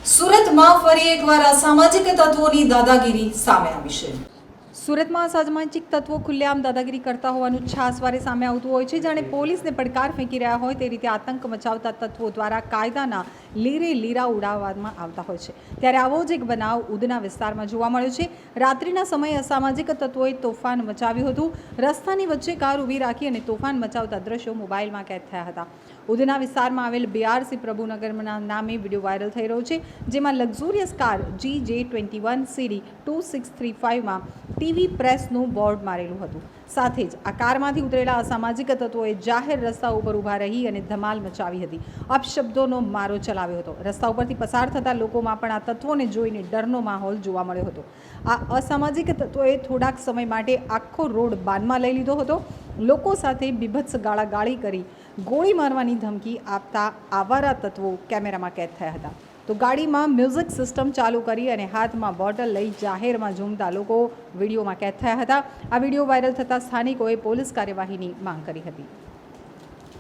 સુરતમાં ફરી એકવાર અસામાજિક તત્વોની દાદાગીરી સામે આવી છે। સુરતમાં અસામાજિક તત્વો ખુલ્લેઆમ દાદાગીરી કરતા હોવાનું છાસવારે સામે આવતું હોય છે। જાણે પોલીસને પડકાર ફેંકી રહ્યા હોય તે રીતે આતંક મચાવતા તત્વો દ્વારા કાયદાના લીરે લીરા ઉડાવવામાં આવતા હોય છે। ત્યારે આવો જ એક બનાવ ઉધના વિસ્તારમાં જોવા મળ્યો છે। રાત્રિના સમયે અસામાજિક તત્વોએ તોફાન મચાવ્યું હતું। રસ્તાની વચ્ચે કાર ઊભી રાખી અને તોફાન મચાવતા દ્રશ્યો મોબાઈલમાં કેદ થયા હતા। ઉધના વિસ્તારમાં આવેલ BRC પ્રભુનગરના નામે વિડીયો વાયરલ થઈ રહ્યો છે, જેમાં લક્ઝુરિયસ કાર GJ21 CD 2635માં ટીવી પ્રેસનું બોર્ડ મારેલું હતું। સાથે જ આ કારમાંથી ઉતરેલા અસામાજિક તત્વોએ જાહેર રસ્તા ઉપર ઊભા રહી અને ધમાલ મચાવી હતી। અપશબ્દોનો મારો ચલાવ્યો હતો। રસ્તા ઉપરથી પસાર થતા લોકોમાં પણ આ તત્વોને જોઈને ડરનો માહોલ જોવા મળ્યો હતો। આ અસામાજિક તત્વોએ થોડાક સમય માટે આખો રોડ બાનમાં લઈ લીધો હતો। લોકો સાથે બીભત્સ ગાળાગાળી કરી ગોળી મારવાની ધમકી આપતા આવારા તત્વો કેમેરામાં કેદ થયા હતા। તો ગાડીમાં મ્યુઝિક સિસ્ટમ ચાલુ કરી અને હાથમાં બોટલ લઈ જાહેરમાં ઝૂમતા લોકો વિડીયોમાં કેદ થયા હતા। આ વિડીયો વાયરલ થતાં સ્થાનિકોએ પોલીસ કાર્યવાહીની માંગ કરી હતી।